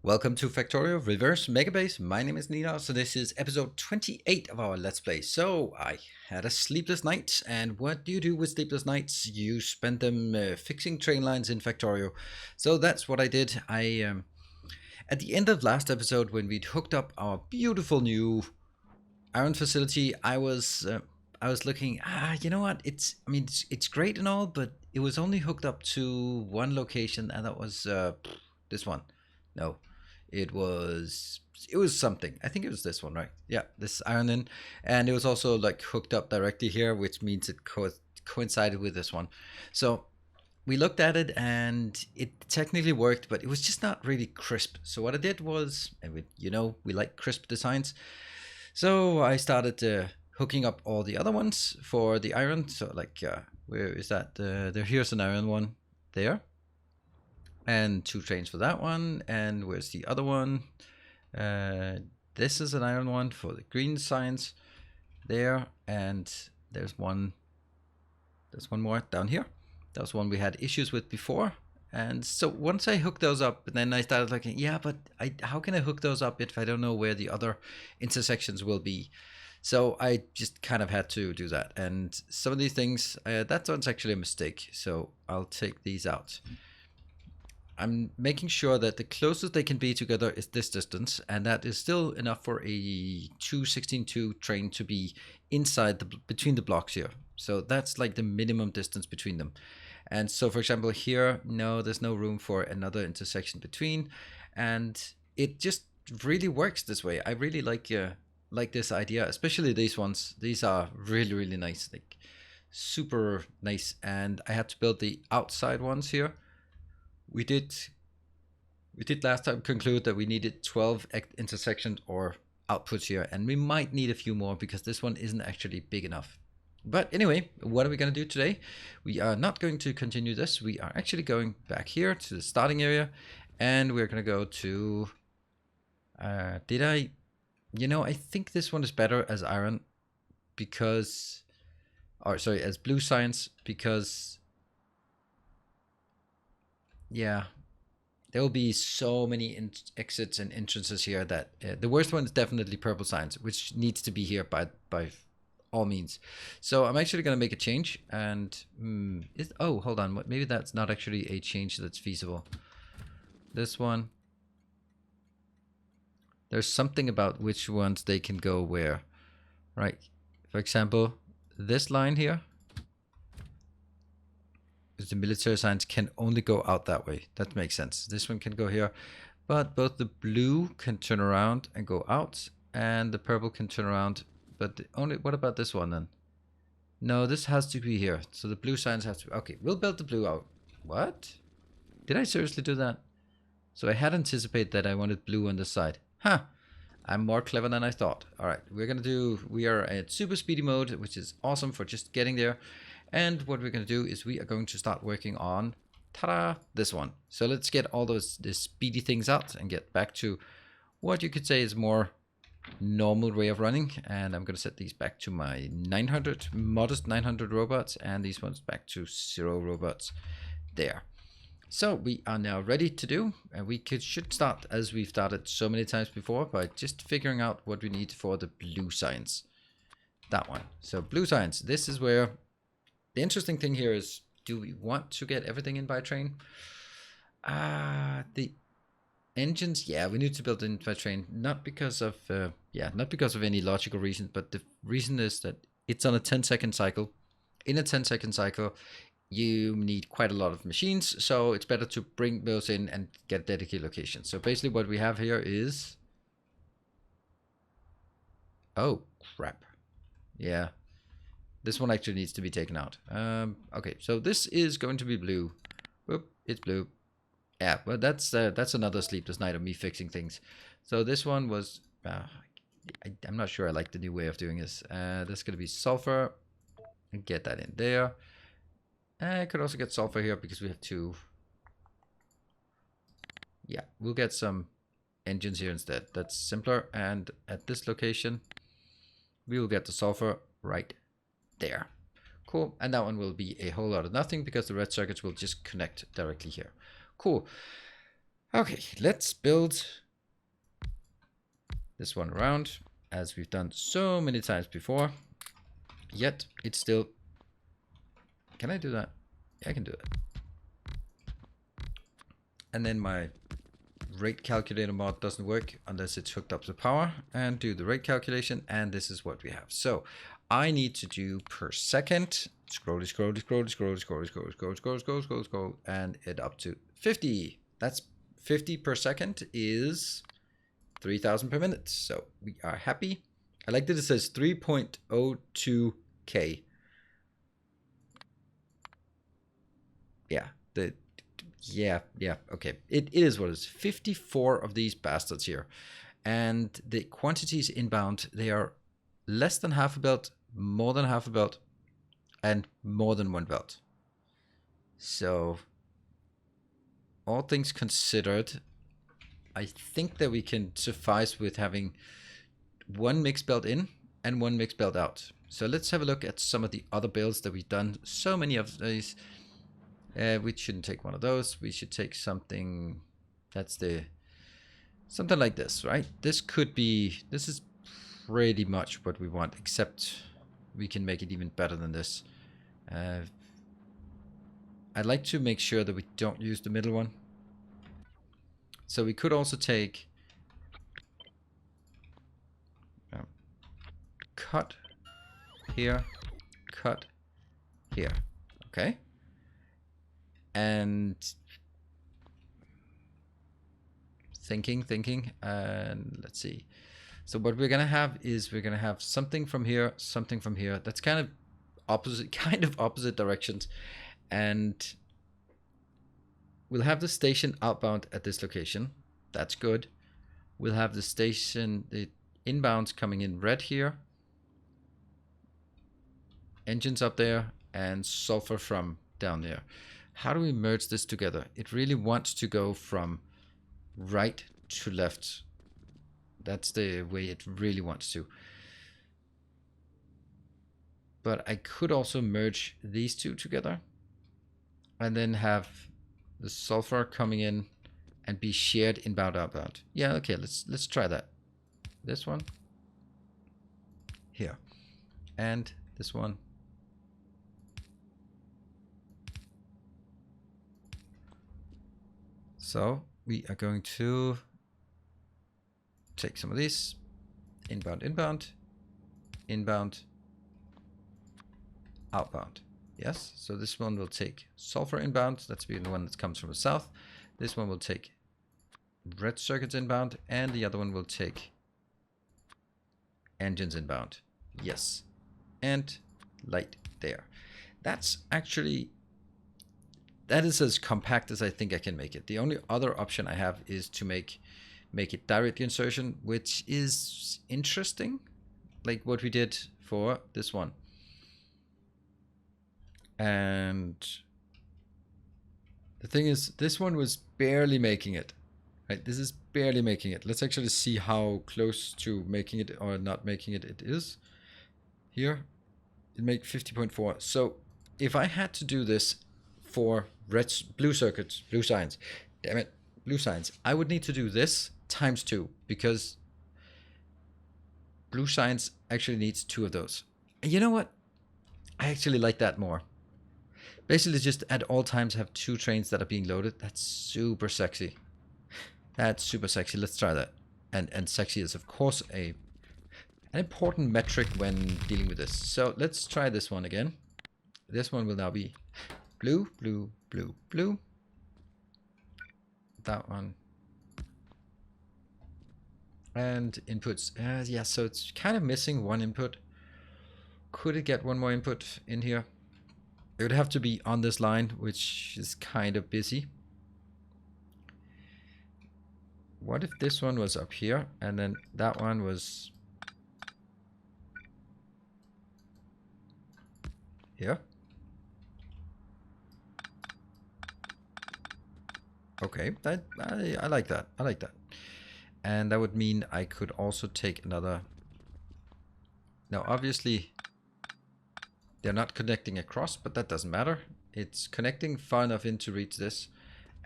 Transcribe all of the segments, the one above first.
Welcome to Factorio Reverse Megabase. My name is Nina, so this is episode 28 of our Let's Play. So I had a sleepless night, and what do you do with sleepless nights? You spend them fixing train lines in Factorio. So that's what I did. At the end of last episode, when we'd hooked up our beautiful new iron facility, I was looking. You know what? It's great and all, but it was only hooked up to one location, and that was this one. No, it was something. I think it was this one, right? Yeah, this iron in, and it was also like hooked up directly here, which means it coincided with this one. So we looked at it and it technically worked, but it was just not really crisp. So what I did was, and we like crisp designs. So I started hooking up all the other ones for the iron. So like, where is that? Here's an iron one there. And 2 trains for that one. And where's the other one? This is an iron one for the green signs there. And there's one more down here. That was one we had issues with before. And so once I hooked those up, then I started looking, yeah, but how can I hook those up if I don't know where the other intersections will be? So I just kind of had to do that. And some of these things, that one's actually a mistake. So I'll take these out. I'm making sure that the closest they can be together is this distance, and that is still enough for a 216.2 train to be inside between the blocks here. So that's like the minimum distance between them. And so, for example, here, no, there's no room for another intersection between, and it just really works this way. I really like this idea, especially these ones. These are really, really nice, like super nice. And I had to build the outside ones here. We did last time conclude that we needed 12 intersections or outputs here, and we might need a few more because this one isn't actually big enough. But anyway, what are we going to do today? We are not going to continue this. We are actually going back here to the starting area, and we're going to go to, I think this one is better as iron because, or sorry, as blue science because, yeah, there will be so many exits and entrances here that the worst one is definitely purple science, which needs to be here by all means. So I'm actually going to make a change, and oh, hold on, maybe that's not actually a change that's feasible. This one, there's something about which ones they can go where, right? For example, this line here, the military signs can only go out that way. That makes sense. This one can go here, but both the blue can turn around and go out, and the purple can turn around. But what about this one then? No, this has to be here. So the blue signs have to. Okay, we'll build the blue out. What? Did I seriously do that? So I had anticipated that I wanted blue on this side. Huh. I'm more clever than I thought. All right, we are at super speedy mode, which is awesome for just getting there. And what we're going to do is we are going to start working on, ta-da, this one. So let's get all the speedy things out and get back to what you could say is more normal way of running. And I'm going to set these back to my 900, modest 900 robots, and these ones back to 0 robots there. So we are now ready to do, and we should start as we've started so many times before by just figuring out what we need for the blue science. That one. So blue science, this is where the interesting thing here is, do we want to get everything in by train? The engines, yeah, we need to build in by train, not because of any logical reason, but the reason is that it's on a 10-second cycle. In a 10-second cycle, you need quite a lot of machines, so it's better to bring those in and get dedicated locations. So basically what we have here is, oh crap, yeah, this one actually needs to be taken out. Okay, so this is going to be blue. Whoop, it's blue. Yeah, but that's another sleepless night of me fixing things. So this one was, I'm not sure I like the new way of doing this. That's going to be sulfur. And get that in there. I could also get sulfur here because we have 2. Yeah, we'll get some engines here instead. That's simpler. And at this location, we will get the sulfur right there. Cool. And that one will be a whole lot of nothing because the red circuits will just connect directly here. Cool. Okay, let's build this one around as we've done so many times before. Yet it's still... Can I do that? Yeah, I can do that. And then my rate calculator mod doesn't work unless it's hooked up to power, and do the rate calculation, and this is what we have. So I need to do per second, scroll, and it up to 50. That's 50 per second is 3,000 per minute. So we are happy. I like that it says 3.02k. Yeah, okay. It is what it is. 54 of these bastards here. And the quantities inbound, they are less than half a belt, more than half a belt, and more than one belt. So, all things considered, I think that we can suffice with having one mixed belt in and one mixed belt out. So let's have a look at some of the other builds that we've done. So many of these. We shouldn't take one of those. We should take something that's something like this, right? This is pretty much what we want, except we can make it even better than this. I'd like to make sure that we don't use the middle one. So we could also take cut here, cut here, okay? And thinking, and let's see. So what we're gonna have is we're gonna have something from here, something from here. That's kind of opposite directions, and we'll have the station outbound at this location. That's good. We'll have the station, the inbounds coming in red here, engines up there, and sulfur from down there. How do we merge this together? It really wants to go from right to left. That's the way it really wants to. But I could also merge these two together and then have the sulfur coming in and be shared inbound outbound. Yeah, okay, let's try that. This one here, and this one. So we are going to take some of these, inbound, outbound. Yes, so this one will take sulfur inbound. That's the one that comes from the south. This one will take red circuits inbound, and the other one will take engines inbound. Yes, and light there. That's actually, that is as compact as I think I can make it. The only other option I have is to make it direct insertion, which is interesting, like what we did for this one. And the thing is, this one was barely making it. Right? This is barely making it. Let's actually see how close to making it or not making it it is. Here, it made 50.4. So if I had to do this for blue circuits, blue signs, damn it, blue signs, I would need to do this times 2, because blue signs actually needs 2 of those. And you know what? I actually like that more. Basically, just at all times have 2 trains that are being loaded. That's super sexy. That's super sexy. Let's try that. And sexy is, of course, an important metric when dealing with this. So let's try this one again. This one will now be blue, blue, blue, blue. That one. And inputs. Yeah, so it's kind of missing one input. Could it get one more input in here? It would have to be on this line, which is kind of busy. What if this one was up here and then that one was here? Okay, I like that. I like that. And that would mean I could also take another. Now, obviously, they're not connecting across, but that doesn't matter. It's connecting far enough in to reach this.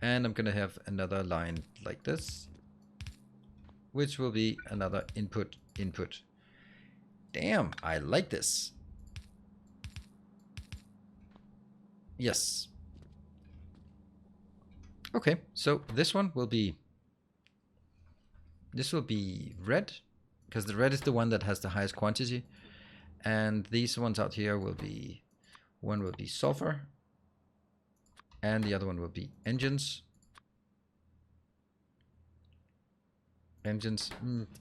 And I'm gonna have another line like this, which will be another input, input. Damn, I like this. Yes. Okay, so this one will be, this will be red, because the red is the one that has the highest quantity. And these ones out here will be, one will be sulfur, and the other one will be engines. Engines,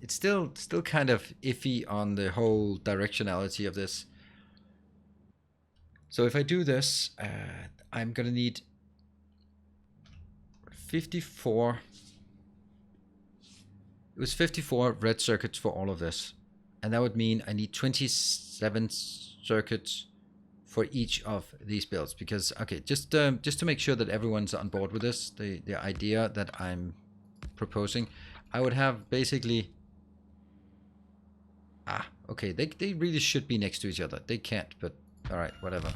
it's still kind of iffy on the whole directionality of this. So if I do this, I'm gonna need 54. It was 54 red circuits for all of this, and that would mean I need 27 circuits for each of these builds. Because okay, just to make sure that everyone's on board with this, the idea that I'm proposing, I would have basically, okay, they really should be next to each other. They can't, but all right, whatever.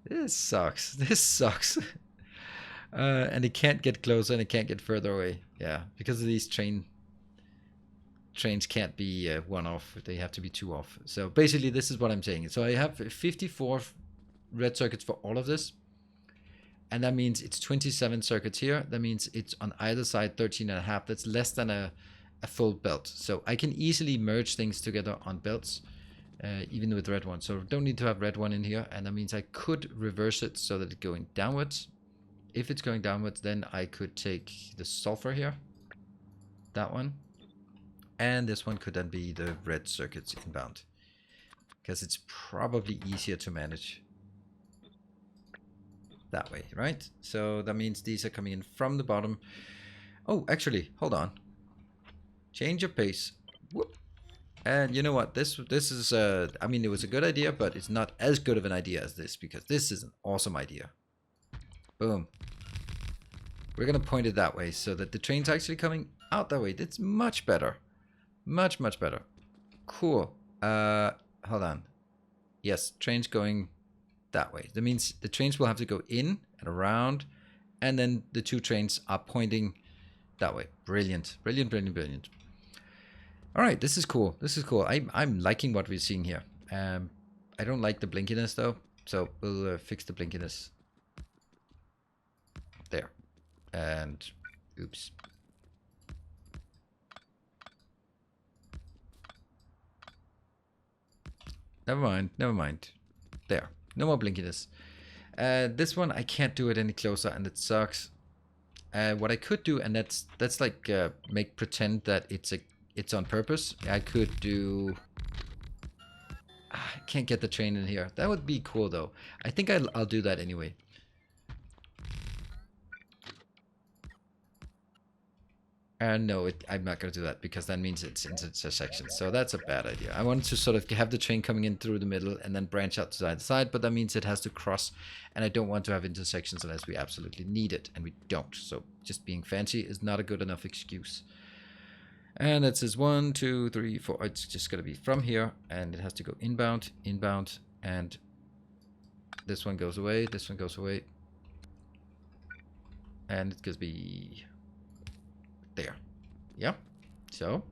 This sucks. This sucks. And it can't get closer and it can't get further away. Yeah, because of these trains can't be one off. They have to be two off. So basically, this is what I'm saying. So I have 54 red circuits for all of this. And that means it's 27 circuits here. That means it's on either side 13.5. That's less than a full belt. So I can easily merge things together on belts, even with red one. So don't need to have red one in here. And that means I could reverse it so that it's going downwards. If it's going downwards, then I could take the sulfur here, that one, and this one could then be the red circuits inbound, because it's probably easier to manage that way, right? So that means these are coming in from the bottom. Oh, actually, hold on. Change of pace. Whoop. And you know what? This is, I mean, it was a good idea, but it's not as good of an idea as this, because this is an awesome idea. Boom. We're going to point it that way so that the train's actually coming out that way. That's much better. Much, much better. Cool. Hold on. Yes, train's going that way. That means the trains will have to go in and around, and then the two trains are pointing that way. Brilliant. Brilliant, brilliant, brilliant. All right, this is cool. This is cool. I'm liking what we're seeing here. I don't like the blinkiness though, so we'll fix the blinkiness. There. And oops. Never mind, never mind. There. No more blinkiness. This one I can't do it any closer, and it sucks. What I could do, and that's like make pretend that it's on purpose. I could do. I can't get the train in here. That would be cool though. I think I'll do that anyway. No, I'm not going to do that, because that means it's intersection. So that's a bad idea. I wanted to sort of have the train coming in through the middle and then branch out to either side, but that means it has to cross, and I don't want to have intersections unless we absolutely need it, and we don't. So just being fancy is not a good enough excuse. And it says 1, 2, 3, 4. It's just going to be from here, and it has to go inbound, inbound, and this one goes away, this one goes away, and it's going to be there. Yep. So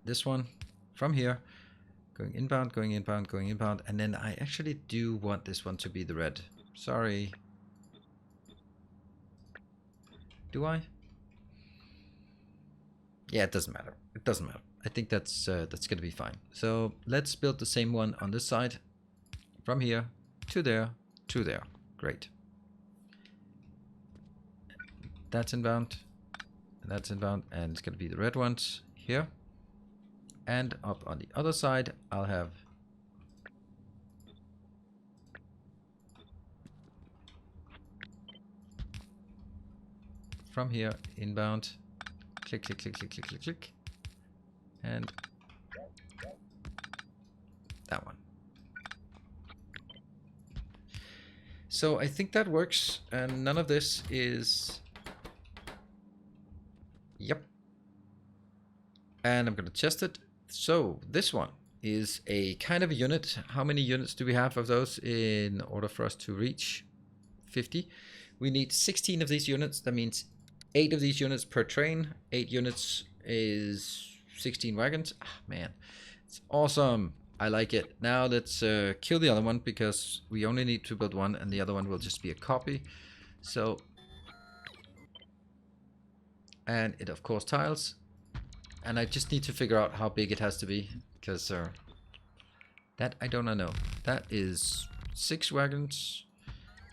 this one from here, going inbound, going inbound, going inbound, and then I actually do want this one to be the red. Sorry. Do I? Yeah, it doesn't matter. It doesn't matter. I think that's gonna be fine. So let's build the same one on this side, from here to there to there. Great. That's inbound. That's inbound, and it's going to be the red ones here. And up on the other side, I'll have from here inbound, click, click, click, click, click, click, click, and that one. So I think that works, and none of this is. Yep. And I'm going to test it. So this one is a kind of a unit. How many units do we have of those in order for us to reach 50? We need 16 of these units. That means 8 of these units per train. 8 units is 16 wagons. Ah, man, it's awesome. I like it. Now let's kill the other one, because we only need to build one, and the other one will just be a copy. So, and it of course tiles. And I just need to figure out how big it has to be, because that I don't know. That is 6 wagons.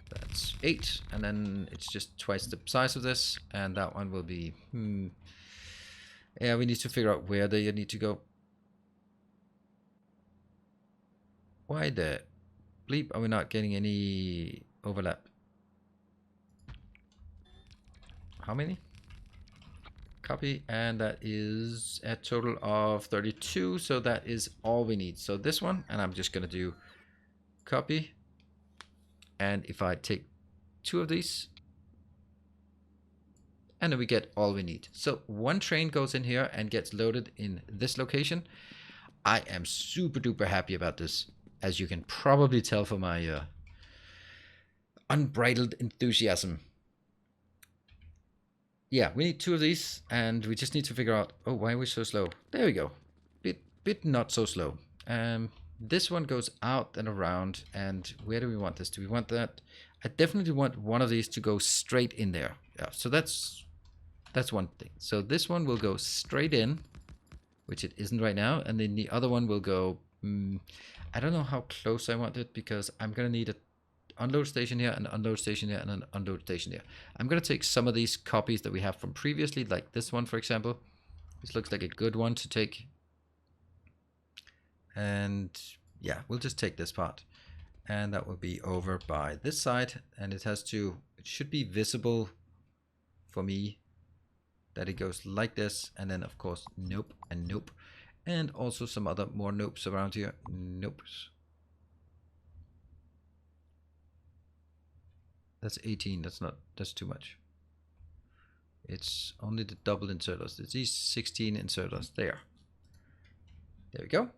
That's 8, and then it's just twice the size of this, and that one will be, yeah, we need to figure out where they need to go. Why the bleep are we not getting any overlap? How many? Copy, and that is a total of 32, so that is all we need. So this one, and I'm just gonna do copy, and if I take 2 of these, and then we get all we need. So 1 train goes in here and gets loaded in this location. I am super duper happy about this, as you can probably tell from my unbridled enthusiasm. Yeah, we need 2 of these, and we just need to figure out, oh, why are we so slow? There we go. Bit not so slow. This one goes out and around, and where do we want this? Do we want that? I definitely want one of these to go straight in there. Yeah, so that's one thing. So this one will go straight in, which it isn't right now, and then the other one will go, I don't know how close I want it, because I'm gonna need a unload station here, an unload station here, and an unload station here. I'm gonna take some of these copies that we have from previously, like this one, for example. This looks like a good one to take. And yeah, we'll just take this part. And that will be over by this side. And it should be visible for me that it goes like this. And then of course, nope and nope. And also some other more nopes around here. Nopes. That's 18. That's too much. It's only the double inserters. It's these 16 inserters there. There we go.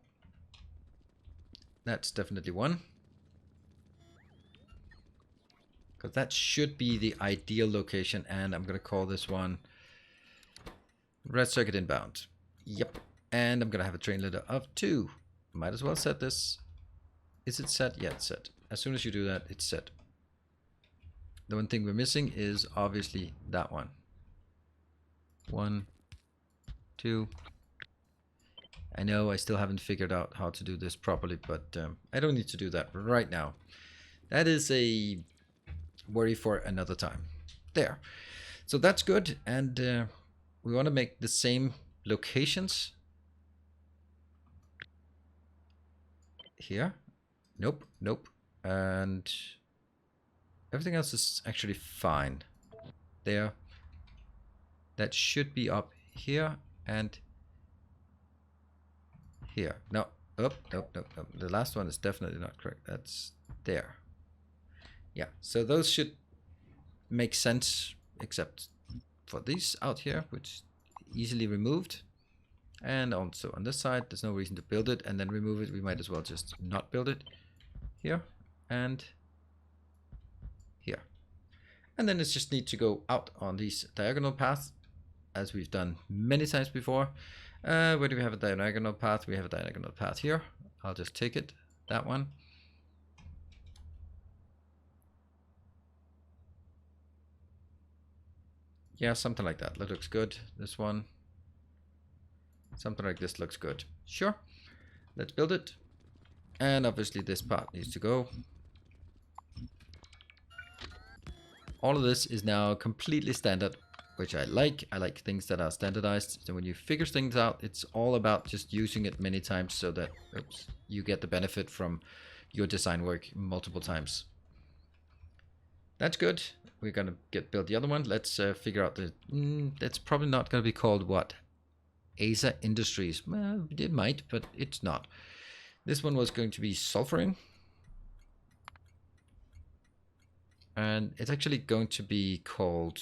That's definitely one. Because that should be the ideal location. And I'm going to call this one red circuit inbound. Yep. And I'm going to have a train loader of 2. Might as well set this. Is it set? Yeah, it's set. As soon as you do that, it's set. The one thing we're missing is obviously that one. 1, 2. I know I still haven't figured out how to do this properly, but I don't need to do that right now. That is a worry for another time. There. So that's good, and we want to make the same locations here. Nope, nope. And everything else is actually fine. There. That should be up here and here. No, oh, nope. The last one is definitely not correct. That's there. Yeah, so those should make sense, except for these out here, which easily removed. And also on this side, there's no reason to build it and then remove it. We might as well just not build it here and here. And then it's just need to go out on these diagonal paths, as we've done many times before. Where do we have a diagonal path? We have a diagonal path here. I'll just take it, that one. Yeah, something like that. That looks good. This one. Something like this looks good. Sure. Let's build it. And obviously this part needs to go. All of this is now completely standard, which I like. I like things that are standardized. So when you figure things out, it's all about just using it many times so that you get the benefit from your design work multiple times. That's good. We're going to build the other one. Let's figure out the... that's probably not going to be called what? Aza Industries. Well, it might, but it's not. This one was going to be sulfuring. And it's actually going to be called...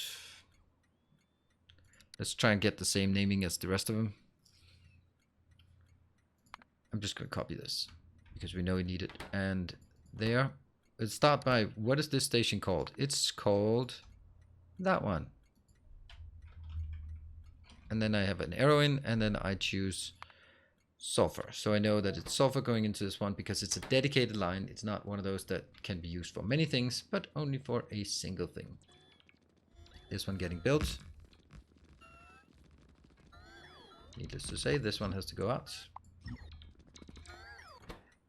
Let's try and get the same naming as the rest of them. I'm just going to copy this because we know we need it. And there. let's start by, what is this station called? It's called that one. And then I have an arrow in, and then I choose sulfur. So I know that it's sulfur going into this one because it's a dedicated line. It's not one of those that can be used for many things, but only for a single thing. This one getting built. Needless to say, this one has to go out.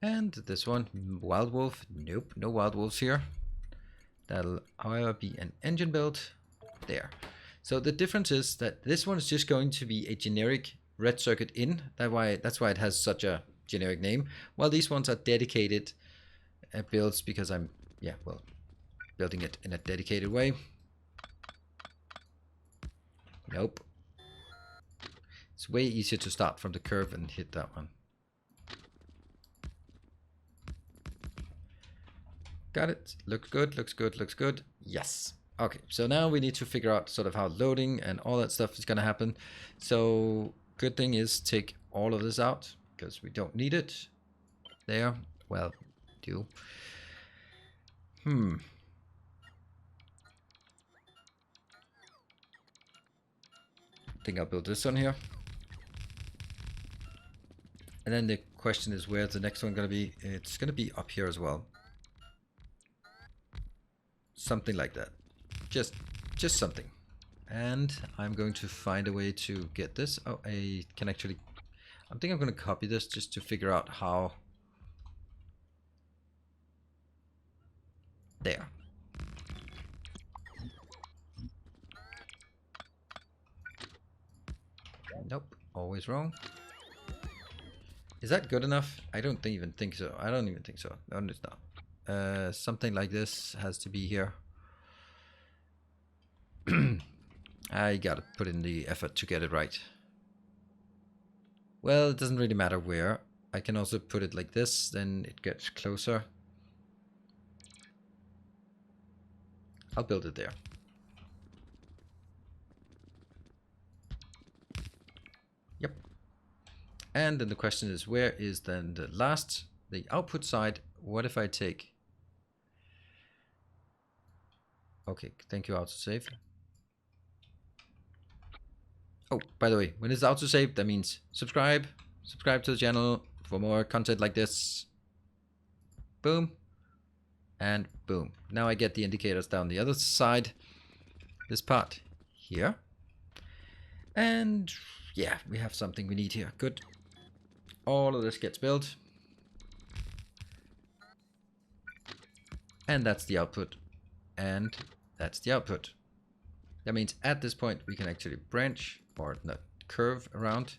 And this one, wild wolf. Nope, no wild wolves here. That'll, however, be an engine build. There. So the difference is that this one is just going to be a generic red circuit in. That's why it has such a generic name. While these ones are dedicated builds because I'm, yeah, well, building it in a dedicated way. Nope. It's way easier to start from the curve and hit that one. Got it. Looks good, looks good, looks good. Yes. Okay, so now we need to figure out sort of how loading and all that stuff is going to happen. So good thing is take all of this out because we don't need it. There. Well, do. I think I'll build this one here. And then the question is, where's the next one going to be? It's going to be up here as well. Something like that. Just something. And I'm going to find a way to get this. Oh, I can actually, I think I'm going to copy this just to figure out how. There. Nope, always wrong. Is that good enough? I don't even think so. I don't even think so. No, it's not. Something like this has to be here. I gotta put in the effort to get it right. Well, it doesn't really matter where. I can also put it like this, then it gets closer. I'll build it there. Yep. And then the question is, where is then the output side? What if I take... Okay, thank you, autosave. Oh, by the way, when it's autosave, that means subscribe to the channel for more content like this. Boom. And boom. Now I get the indicators down the other side. This part here. And yeah, we have something we need here. Good. All of this gets built. And that's the output. And that's the output. That means at this point we can actually branch or not curve around.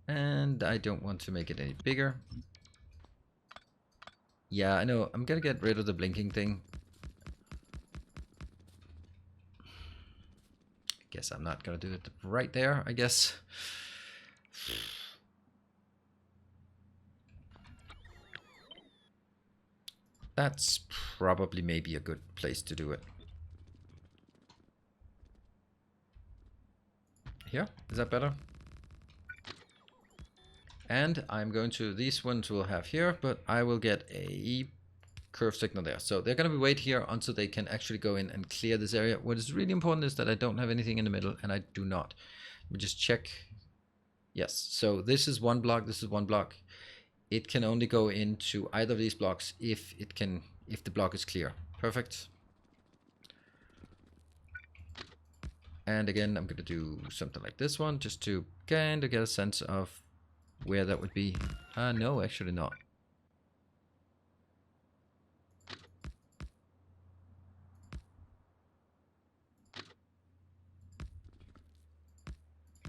And I don't want to make it any bigger. Yeah, I know. I'm gonna get rid of the blinking thing. Guess I'm not gonna do it right there, I guess. That's probably maybe a good place to do it. Here, is that better? And I'm going to, these ones will have here, but I will get a curve signal there. So they're going to wait here until they can actually go in and clear this area. What is really important is that I don't have anything in the middle, and I do not. Let me just check. Yes, so this is one block, this is one block. It can only go into either of these blocks if the block is clear. Perfect. And again, I'm going to do something like this one, just to kind of get a sense of where that would be. No, actually not.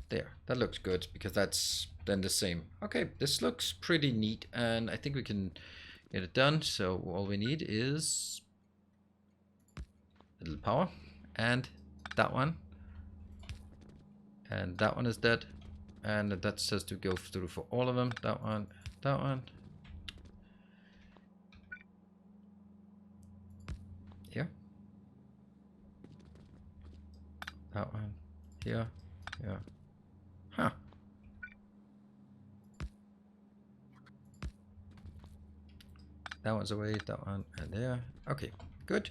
There, that looks good, because that's then the same. Okay, this looks pretty neat, and I think we can get it done. So all we need is a little power, and that one. And that one is dead. And that says to go through for all of them. That one, that one. Here. That one. Here. Yeah. Huh. That one's away, that one, and there. Okay, good.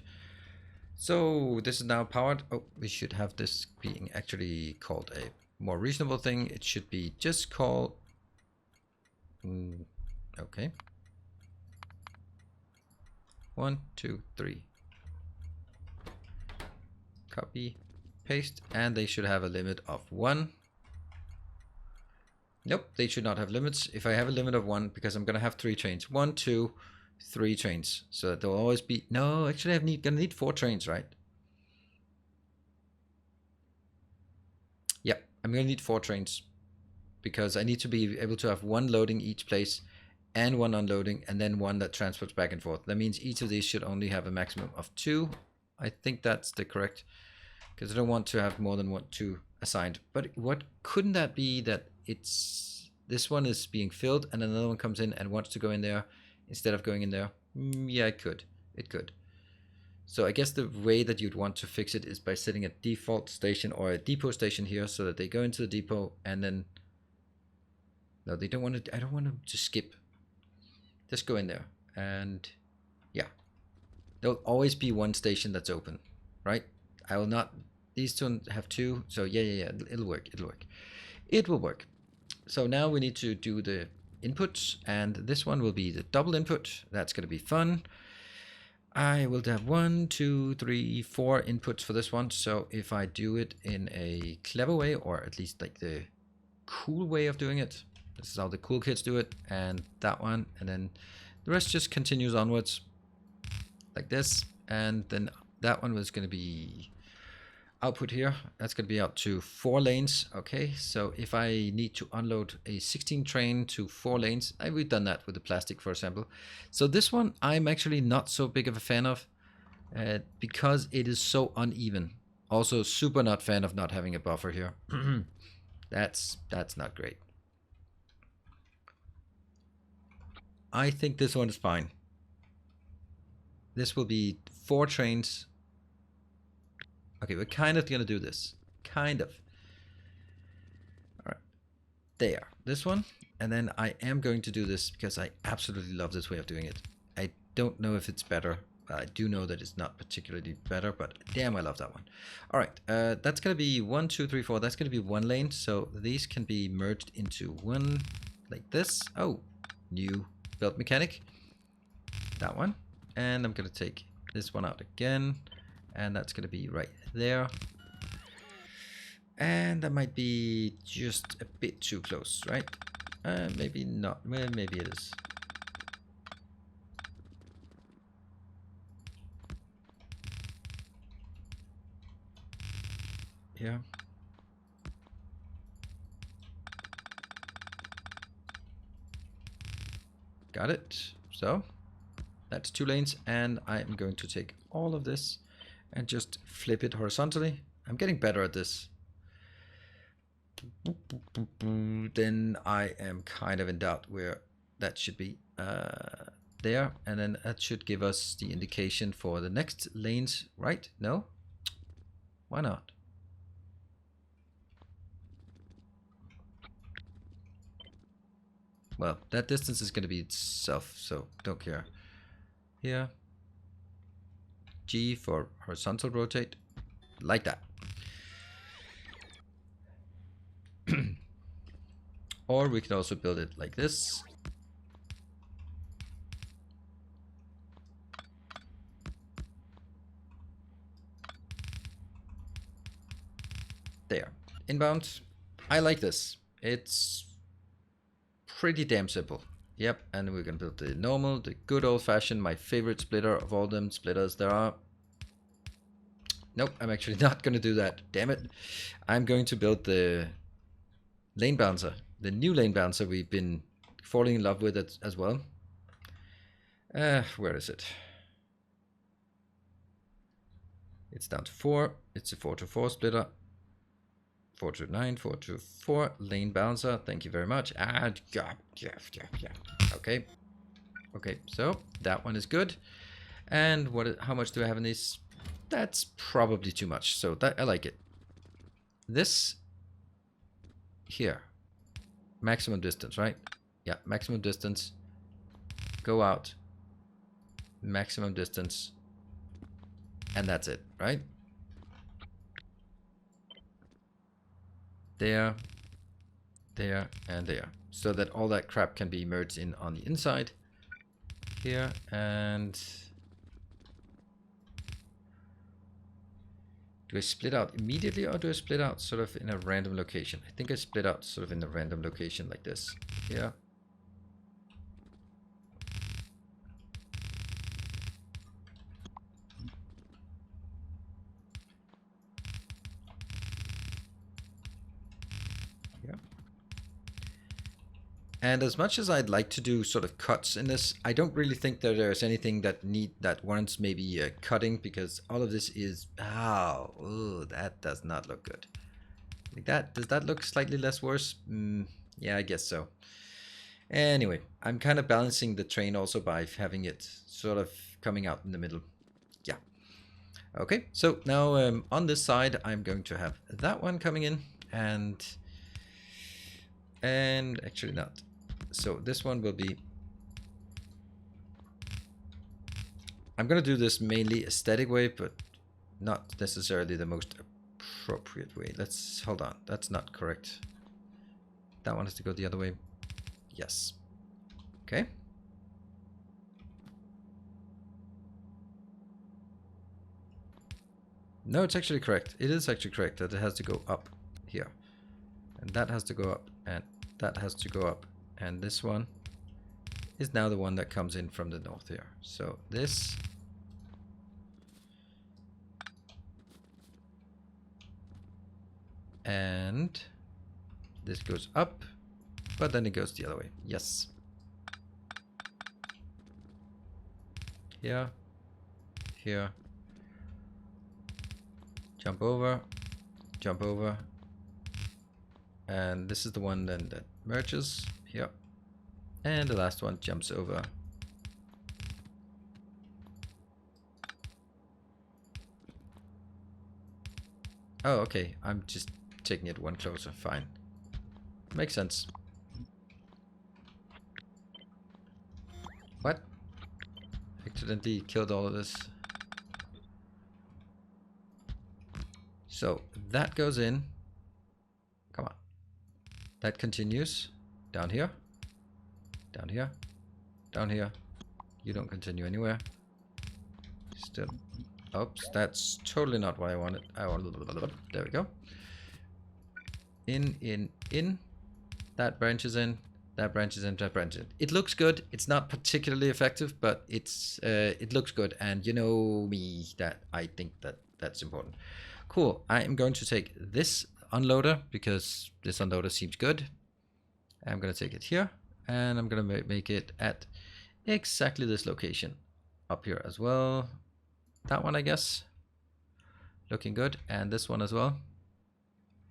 So this is now powered. Oh, we should have this being actually called a more reasonable thing. It should be just call. Okay. 1, 2, 3. Copy, paste, and they should have a limit of 1. Nope, they should not have limits. If I have a limit of 1, because I'm gonna have 3 trains. 1, 2, 3 trains. So that there'll always be. No, actually, gonna need 4 trains, right? Yep, I'm gonna need 4 trains because I need to be able to have 1 loading each place and 1 unloading, and then 1 that transports back and forth. That means each of these should only have a maximum of 2. I think that's the correct, because I don't want to have more than 2 assigned. But what couldn't that be that it's this one is being filled and another one comes in and wants to go in there instead of going in there? Yeah, it could. It could. So I guess the way that you'd want to fix it is by setting a default station or a depot station here so that they go into the depot and then... No, they don't want to... I don't want them to skip. Just go in there. And yeah. There'll always be 1 station that's open, right? I will not... These two have 2. So yeah. It'll work. It'll work. It will work. So now we need to do the inputs. And this one will be the double input. That's going to be fun. I will have 1, 2, 3, 4 inputs for this one. So if I do it in a clever way, or at least like the cool way of doing it, this is how the cool kids do it, and that one, and then the rest just continues onwards like this. And then that one was going to be output here. That's going to be out to 4 lanes. Okay, so if I need to unload a 16 train to 4 lanes, we've done that with the plastic, for example. So this one I'm actually not so big of a fan of because it is so uneven. Also super not fan of not having a buffer here. That's not great. I think this one is fine. This will be 4 trains. Okay, we're kind of gonna do this. Kind of. Alright. There. This one. And then I am going to do this because I absolutely love this way of doing it. I don't know if it's better. I do know that it's not particularly better, but damn, I love that one. Alright, that's gonna be 1, 2, 3, 4. That's gonna be 1 lane. So these can be merged into one like this. Oh, new belt mechanic. That one. And I'm gonna take this one out again. And that's gonna be right there. And that might be just a bit too close, right? Maybe not. Well, maybe it is. Here. Got it. So that's 2 lanes, and I'm going to take all of this and just flip it horizontally. I'm getting better at this. Then I am kind of in doubt where that should be. There, and then that should give us the indication for the next lanes, right? No? Why not? Well, that distance is going to be itself, so don't care. Here. G for horizontal rotate, like that. Or we can also build it like this. There. Inbound. I like this. It's pretty damn simple. Yep, and we're gonna build the normal, the good old-fashioned, my favorite splitter of all them splitters there are. Nope, I'm actually not gonna do that. Damn it. I'm going to build the lane bouncer. The new lane bouncer we've been falling in love with it as well. Where is it? It's down to 4. It's a 4-to-4 splitter. 4-to-9, 4-to-4 lane bouncer. Thank you very much. And yeah. Okay. Okay, so that one is good. And how much do I have in this? That's probably too much. So that I like it. This here. Maximum distance, right? Yeah, maximum distance. Go out. maximum distance, and that's it, right? There, there, and there, so that all that crap can be merged in on the inside here. And do I split out immediately, or do I split out sort of in a random location? I think I split out sort of in a random location like this. Here. Here. And as much as I'd like to do sort of cuts in this, I don't really think that there's anything that warrants maybe cutting, because all of this is, oh, that does not look good. Like that, does that look slightly less worse? Yeah, I guess so. Anyway, I'm kind of balancing the train also by having it sort of coming out in the middle. Yeah. Okay, so now on this side, I'm going to have that one coming in, and actually not. So this one will be, I'm going to do this mainly a static way, but not necessarily the most appropriate way. Let's, hold on, that's not correct. That one has to go the other way. Yes. Okay. No, it's actually correct. It is actually correct that it has to go up here. And that has to go up, and that has to go up. And this one is now the one that comes in from the north here. So this, and this goes up, but then it goes the other way. Yes. Here, here, jump over, and this is the one then that merges here, and the last one jumps over. Oh, okay, I'm just taking it one closer. Fine, makes sense. What? Accidentally killed all of this. So that goes in. Come on. That continues down here, down here, down here. You don't continue anywhere. Still. Oops, that's totally not what I wanted. There we go. In. That branches in. That branches in. That branches in. It looks good. It's not particularly effective, but it's it looks good. And you know me, that I think that that's important. Cool. I am going to take this unloader because this unloader seems good. I'm going to take it here, and I'm going to make it at exactly this location up here as well. That one, I guess, looking good, and this one as well.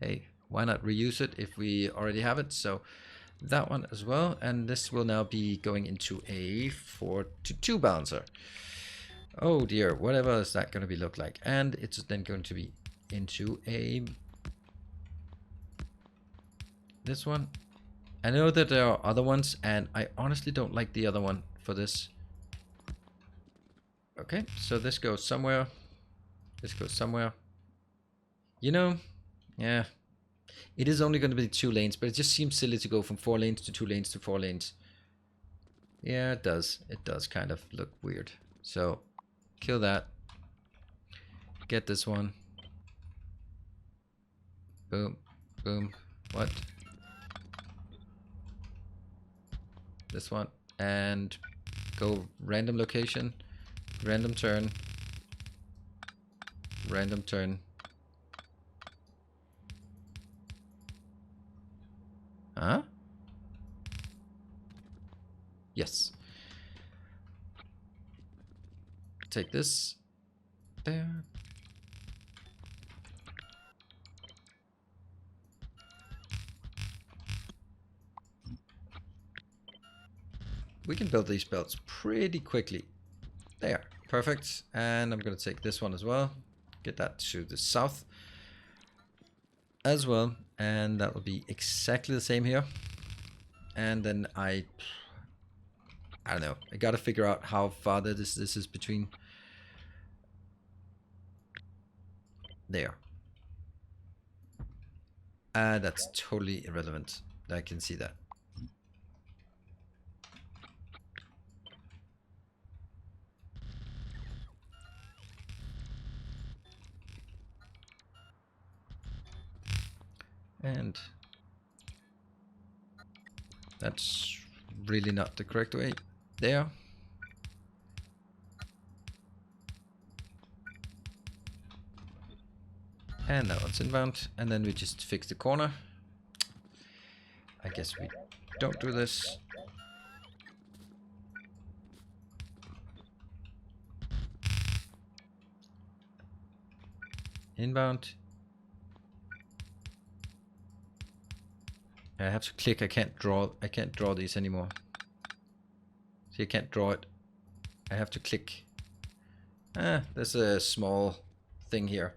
Hey, why not reuse it if we already have it? So that one as well, and this will now be going into a 4-to-2 balancer. Oh dear, whatever is that going to be look like? And it's then going to be into a, this one. I know that there are other ones, and I honestly don't like the other one for this. Okay, so this goes somewhere. This goes somewhere. You know, yeah. It is only going to be 2 lanes, but it just seems silly to go from 4 lanes to 2 lanes to 4 lanes. Yeah, it does. It does kind of look weird. So, kill that. Get this one. Boom. Boom. What? This one. And go random location. Random turn. Random turn. Huh? Yes. Take this. There. We can build these belts pretty quickly. There. Perfect. And I'm going to take this one as well. Get that to the south as well. And that will be exactly the same here. And then I I don't know. I gotta figure out how far this is between. There. That's totally irrelevant. I can see that. And that's really not the correct way. There. And now it's inbound. And then we just fix the corner. I guess we don't do this. Inbound. I have to click. I can't draw these anymore. See, I can't draw it. I have to click. There's a small thing here.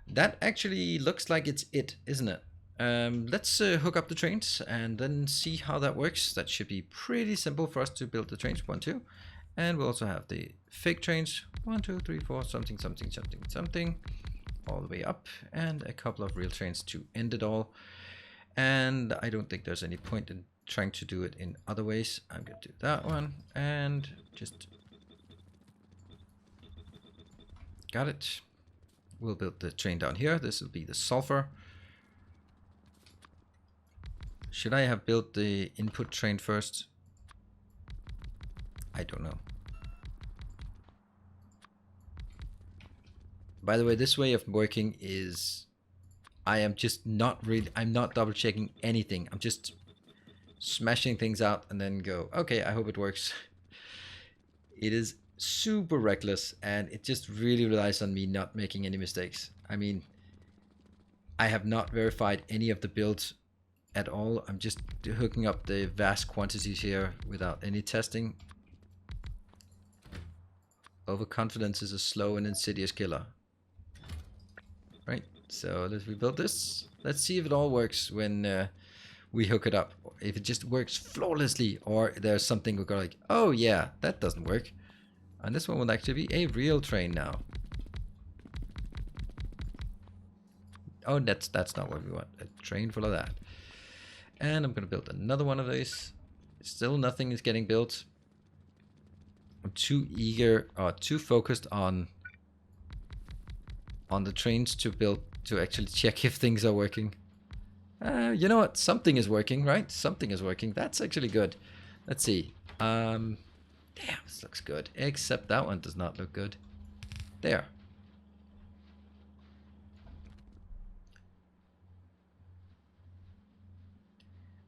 That actually looks like it's it, isn't it? Let's hook up the trains and then see how that works. That should be pretty simple for us to build the trains. 1, 2. And we'll also have the fake trains. 1, 2, 3, 4, something, something, something, something. All the way up. And a couple of real trains to end it all. And I don't think there's any point in trying to do it in other ways. I'm going to do that one. And just... got it. We'll build the train down here. This will be the sulfur. Should I have built the input train first? I don't know. By the way, this way of working is... I am just not really... I'm not double checking anything. I'm just smashing things out and then go, okay, I hope it works. It is super reckless and it just really relies on me not making any mistakes. I mean, I have not verified any of the builds at all. I'm just hooking up the vast quantities here without any testing. Overconfidence is a slow and insidious killer. Right, so let's rebuild this. Let's see if it all works when we hook it up. If it just works flawlessly, or there's something we're going like, oh yeah, that doesn't work. And this one will actually be a real train now. Oh, that's not what we want. A train full of that. And I'm going to build another one of these. Still nothing is getting built. I'm too eager or too focused on the trains to actually check if things are working. You know what? Something is working, right? Something is working. That's actually good. Let's see. Damn, this looks good. Except that one does not look good. There.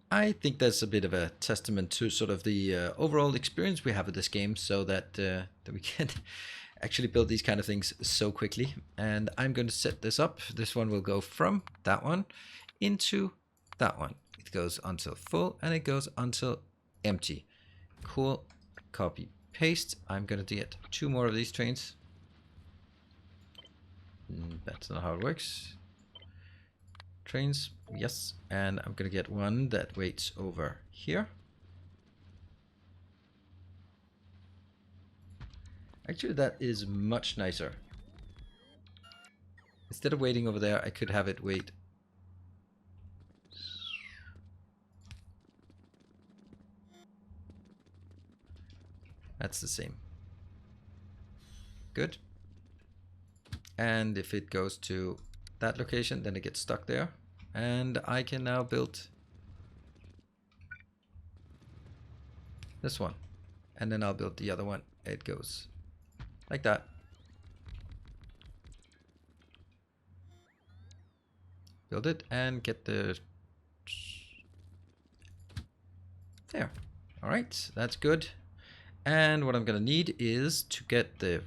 I think that's a bit of a testament to sort of the overall experience we have with this game, so that we can actually build these kind of things so quickly. And I'm going to set this up. This one will go from that one into that one. It goes until full and it goes until empty. Cool. Copy, paste. I'm going to get 2 more of these trains. That's not how it works. Trains, yes, and I'm gonna get one that waits over here. Actually, that is much nicer. Instead of waiting over there, I could have it wait. That's the same. Good. And if it goes to that location, then it gets stuck there. And I can now build this one. And then I'll build the other one. It goes like that. Build it and get the... there. All right, that's good. And what I'm gonna need is to get the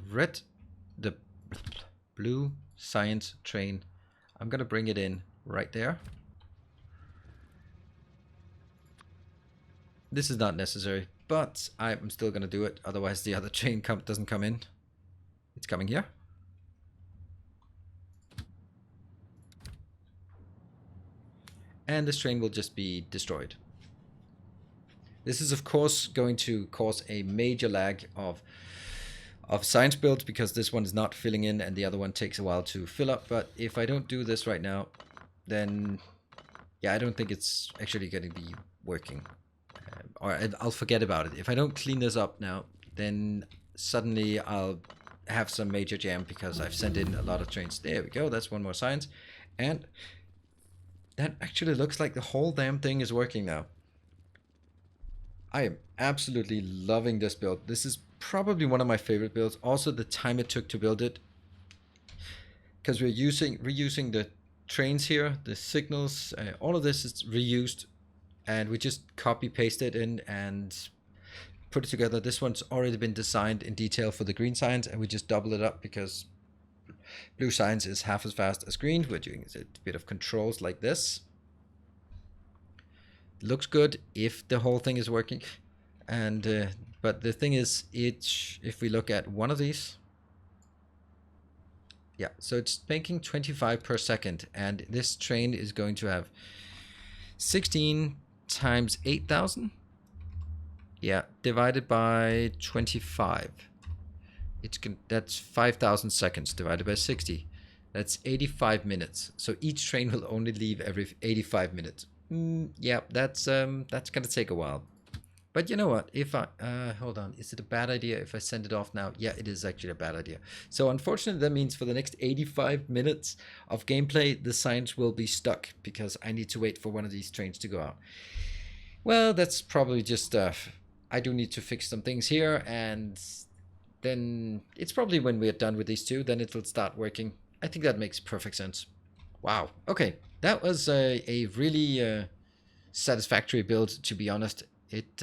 blue science train. I'm gonna bring it in right there. This is not necessary, but I'm still gonna do it. Otherwise the other train doesn't come in. It's coming here. And this train will just be destroyed. This is of course going to cause a major lag of science builds because this one is not filling in and the other one takes a while to fill up. But if I don't do this right now, then yeah, I don't think it's actually going to be working. Or I'll forget about it. If I don't clean this up now, then suddenly I'll have some major jam because I've sent in a lot of trains. There we go, that's one more science. And that actually looks like the whole damn thing is working now. I am absolutely loving this build. This is probably one of my favorite builds. Also the time it took to build it, because we're reusing the trains here, the signals, all of this is reused, and we just copy paste it in and put it together. This one's already been designed in detail for the green signs, and we just double it up because blue signs is half as fast as green. We're doing a bit of controls like this. It looks good if the whole thing is working, and but the thing is, if we look at one of these, yeah, so it's making 25 per second, and this train is going to have 16 times 8,000. Yeah, divided by 25. That's 5,000 seconds divided by 60. That's 85 minutes. So each train will only leave every 85 minutes. Yeah, that's gonna take a while. But you know what? If I hold on, is it a bad idea if I send it off now? Yeah, it is actually a bad idea. So unfortunately, that means for the next 85 minutes of gameplay, the science will be stuck because I need to wait for one of these trains to go out. Well, that's probably just I do need to fix some things here, and then it's probably when we're done with these two, then it will start working. I think that makes perfect sense. Wow. Okay, that was a really satisfactory build, to be honest. It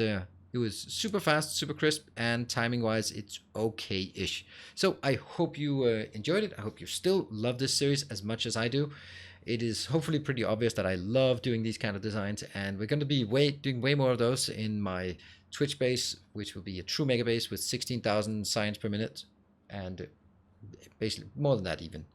was super fast, super crisp, and timing-wise, it's okay-ish. So I hope you enjoyed it. I hope you still love this series as much as I do. It is hopefully pretty obvious that I love doing these kind of designs, and we're going to be doing way more of those in my Twitch base, which will be a true Megabase with 16,000 science per minute, and basically more than that even.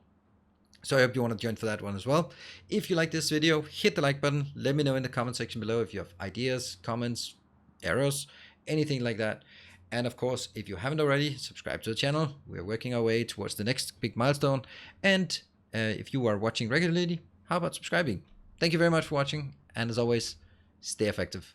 So I hope you want to join for that one as well. If you like this video, hit the like button. Let me know in the comment section below if you have ideas, comments, errors, anything like that. And of course, if you haven't already, subscribe to the channel. We're working our way towards the next big milestone. And if you are watching regularly, how about subscribing? Thank you very much for watching. And as always, stay effective.